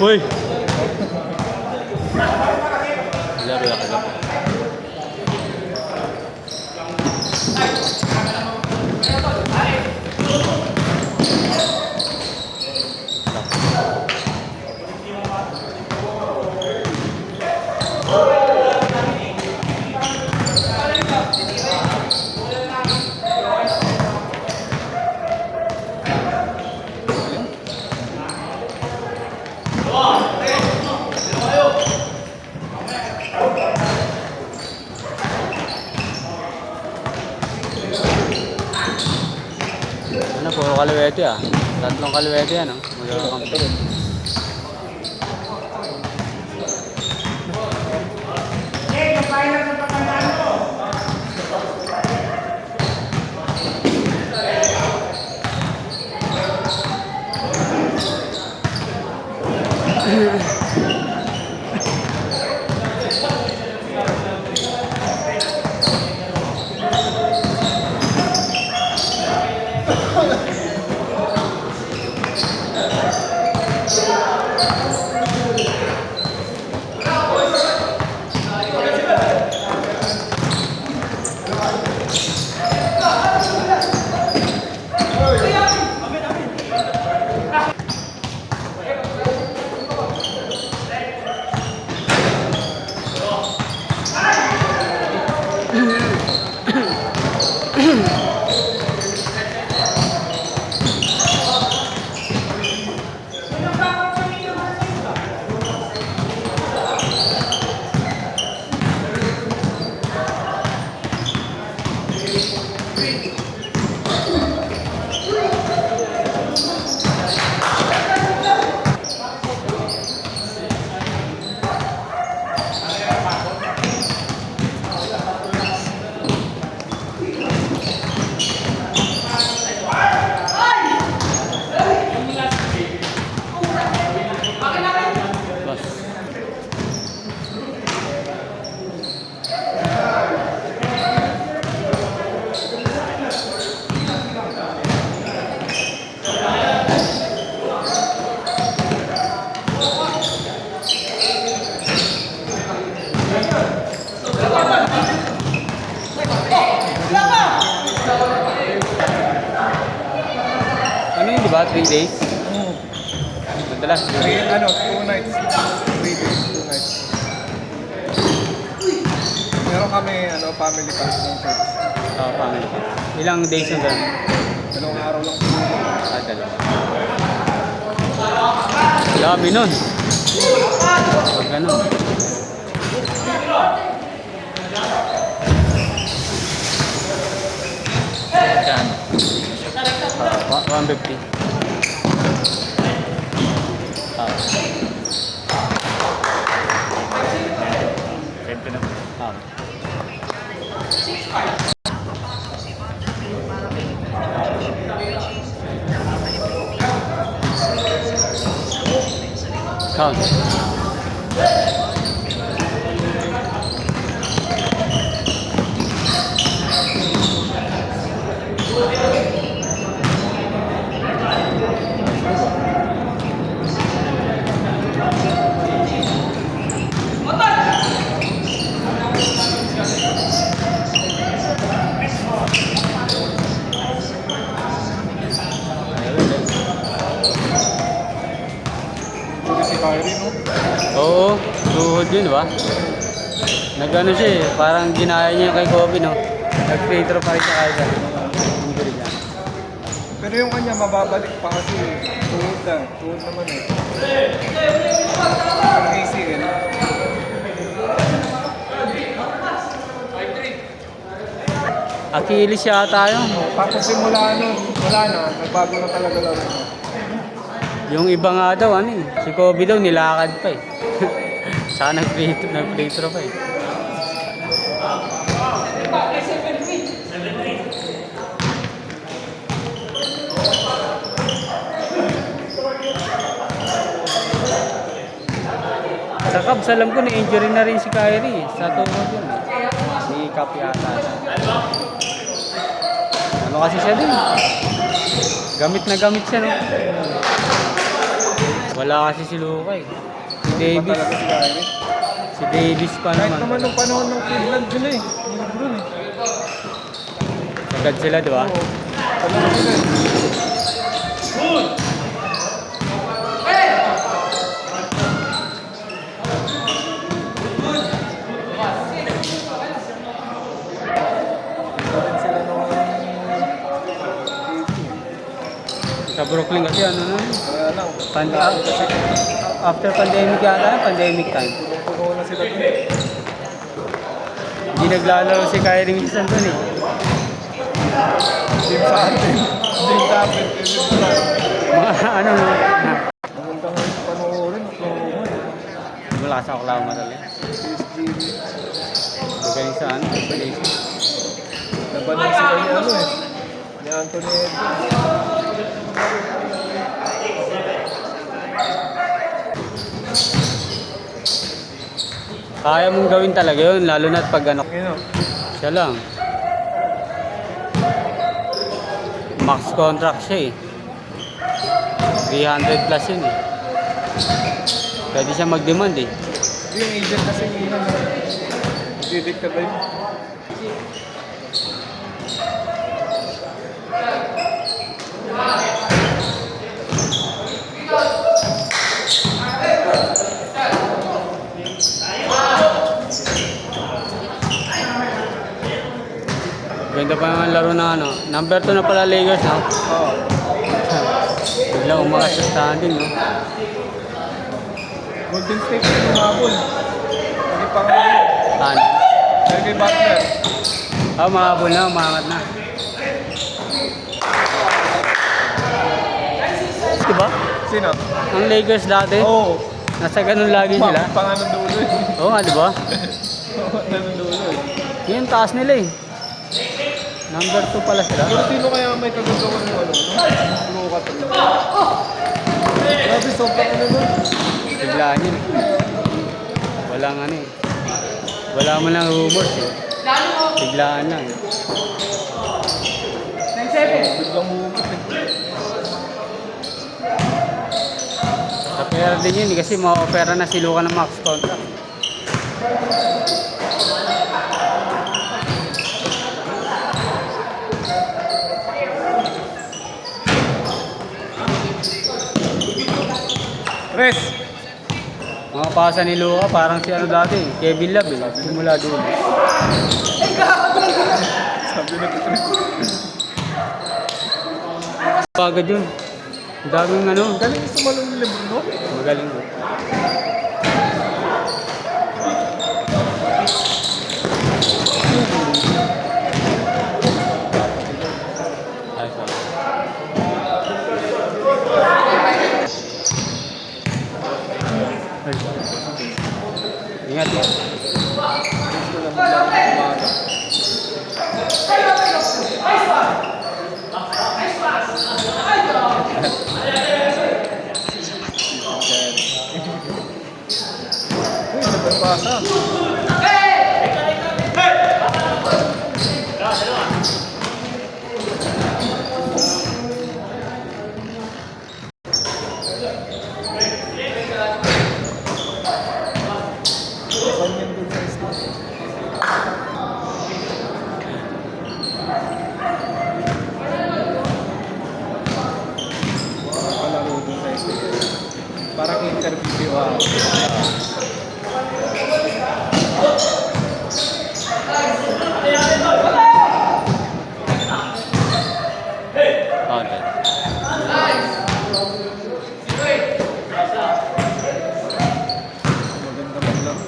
Uy! Laro ya kagap. Ano, puro kaliwete ah. Tatlong kaliwete yan, oh. Magkakakampi. Ano yun, di ba? 3 days? Madalas. 2 nights. 3 days, 2 nights. Meron kami, family pass ng church. Oo, family. Ilang days yung gano'n? 2 araw lang. Dalawa. Grabe nun. Pag gano'n. Kano? 150. Siyempre na. Count. Si Kyrie, no? Oo, tuhod yun, ba? Nag-ano siya eh, parang ginaya niya kay Kobe, no? Nag-free throw pa rin siya kahit ano. Pero yung kanya mababalik pa kasi tuhod lang. Tuhod naman eh. Ang ACL. Achilles yata yun. Tapos simula nun, wala na. Nagbago na talaga laro. Yung iba nga daw, ano eh. Si Kobe daw, nilakad pa eh. Saka nag-free throw pa eh. Sa Cubs, alam ko na-injury na rin si Kyrie. Sa tuhod yun. Si Cap yata. Ano kasi siya din? Gamit na gamit siya, no? Wala kasi si Luka eh. Si Iba Davis. talaga si Kyrie. Si Davis pa Kahit naman. naman nung panahon ng Cleveland yun eh. Yung Lebron eh. Sagad sila, di ba? Oo. Panahon sila eh. Iba rin sila nung Sa Brooklyn kasi ano na. kaya lang. After pandemic yata, pandemic time. Tulong-tulong na sila dun. Hindi naglalaro si Kyrie minsan doon eh. Team sa atin. Team sa atin. Team sa atin. Mga ano no. Maganda nga yung panoorin. Oklahoma. Mula sa Oklahoma talaga. SGB. Magaling sa ano, sa Lace. Labanan sila ni ano eh. Ni Anthony Edwards. Kaya mong gawin talaga yun, lalo na't pag ano, Ngayon. siya lang. Max contract siya eh. 300 plus yun eh. Pwede siya mag-demand eh. Yung agent kasi ngayon. Didikta ba yun? Ganda pa naman laro na ano. Number 2 na pala Lakers, no? Oo. Bigla umakas sa standing, no? Golden State yung umabol. Hindi pa nga. Ano? Kay Butler. Mahabol na, umangat na. Diba? Sino? Ang Lakers dati, Oo. nasa ganun lagi sila. Pangalan dulo eh. Oo nga, diba? Pangalan dulo eh. Yun, taas nila eh. Number 2 pala sila. Pero sino kaya may kagagawa ng ano? Luka talaga. Grabe, sobrang ano nun. Biglaan yun. Walang ano eh. Wala man lang rumors eh. Biglaan lang. Biglang hugot eh. Sa pera din yun eh, kasi ma-opera na si Luka ng max contract. Res! Mga pasa ni Luka, parang si ano dati, Kevin Love eh. Simula doon. Sabi na ito. Pagod yun. Ang daming ano, Galing sumalong ni Lebron, no? magaling mo. Ayos ba? Ingat mo. Gusto na umaga. Uy, nagpapasa. Ganyan dun sa isla. Palaro dun sa isla. Parang interview Okay. maganda maglaro.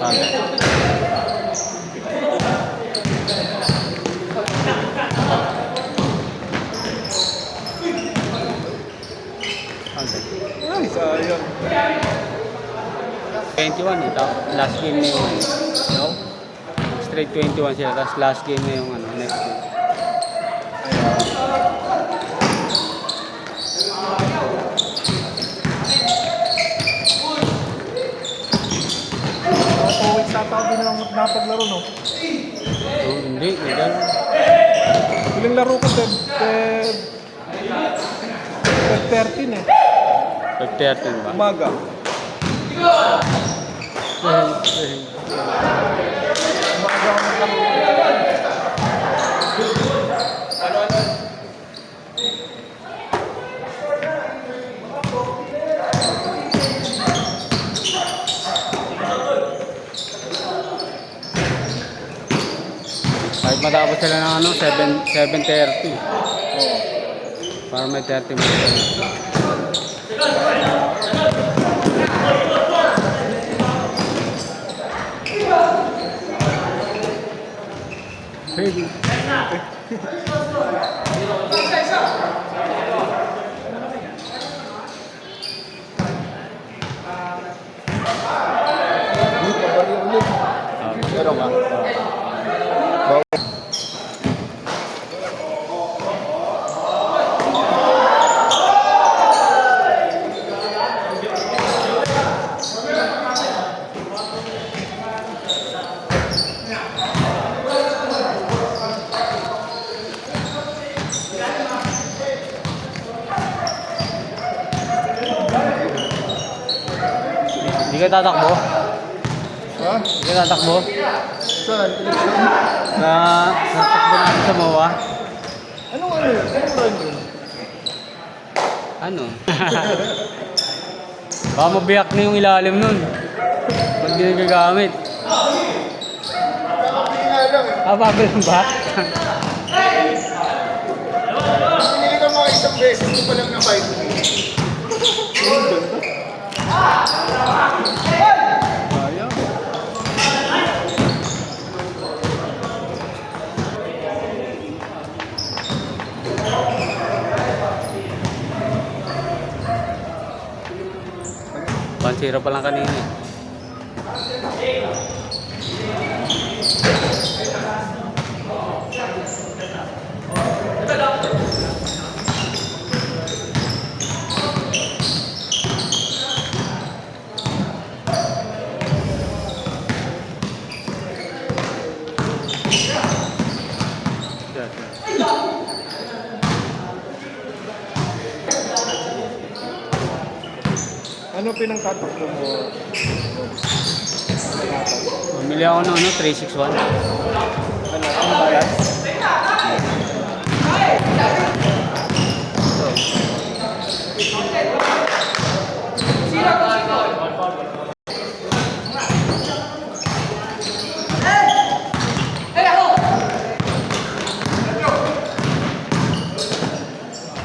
marami. Ay, sayang. 21 ito. Last game na yung No? straight 21 sila. Tapos last game na yung next game. Mga 2 weeks ata ako din lang napaglaro, no? Oh, hindi. Huling laro ko, Feb 13 eh. 13 ba? Umaga. Umaga ako naglaro. Kahit matapos sila ng 7:30. Oo. Para may 30 minutes. Baby. Ulit. Meron ka? Hindi ka tatakbo? Ha? Hindi ka tatakbo? Saan? Election? Sa takbo natin sa MOA? Anong ano yun? Anong run yun? Ano? Baka mabiyak na yung ilalim nun. Pag di nagagamit. Hindi nga lang eh. Bagal ba? Pinili ka mga isang beses ko pa lang na 5 minutes. Ang ganda. Sayang. Pansira pa lang kanina eh. Ano pinangtatakbo mo? Bumili ako ng 361. Ano? Ang balance?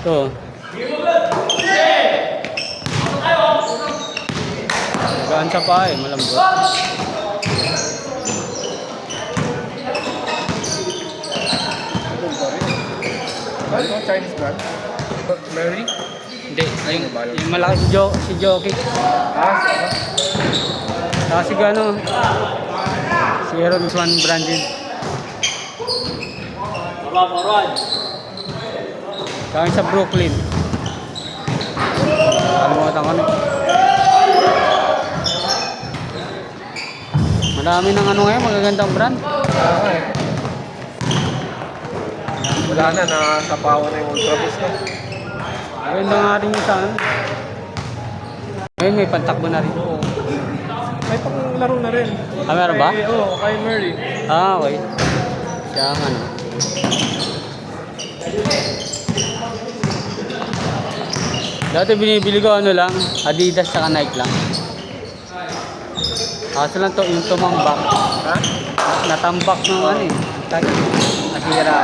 Ito. Gaan sa pa eh, malambot. Ano? Chinese brand? Mary? Hindi, yung malaki si Jockey. Ah, ano? Saka si ano, si Aaron Swan branded. Kami sa Brooklyn. Kalimutan ko na. Madami ng ano ngayon, magagandang brand. Ah, eh. Wala na, nasapawan na yung Ultra Boost na. Maganda nga rin yung sa ano. Ngayon may pantakbo na rin. Oo. May panglaro na rin. Ah, meron ba? Oo, kay Murray. Ah, okay. Siya ang ano. Dati binibili ko ano lang, Adidas saka Nike lang. Kaso lang to, yung tumambak. Ha? Natambak ng ano eh. Nasira.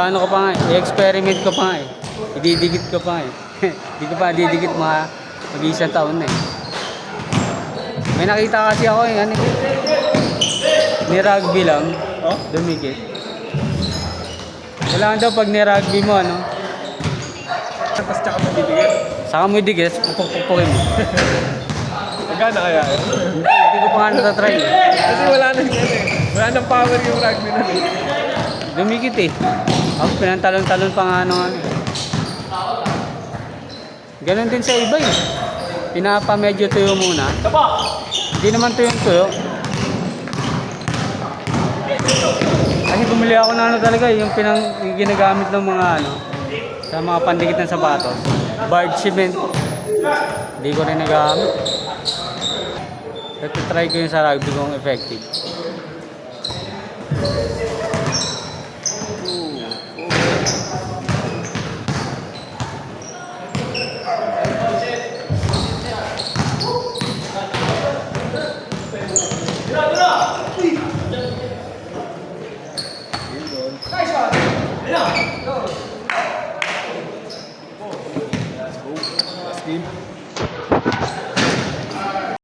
Ano ko pa nga eh. I-experiment ko pa nga eh. Ididikit ko pa nga eh. Hindi ko pa didikit mag-isang taon na eh. May nakita kasi ako yung ano, ni-rugby lang, Oh? dumikit. Kailangan daw pag ni-rugby mo, ano, Tapos tsaka mabibigyan. saka mo dikit, pupukpukin mo. Magkano kaya yun? Hindi ko pa nga natatry eh. Kasi wala nang yan eh. Wala nang power yung rugby na eh. Dumikit eh. Ako pinantalon-talon pa nga ano. Ganon din sa iba eh. Pinapa medyo tuyo muna. Hindi naman tuyong-tuyo. Kasi bumili ako ng ano talaga yung yung ginagamit ng mga ano sa mga pandikit ng sapatos. Barge cement. Hindi ko rin nagamit. Ito try ko yung sa rugby kung effective.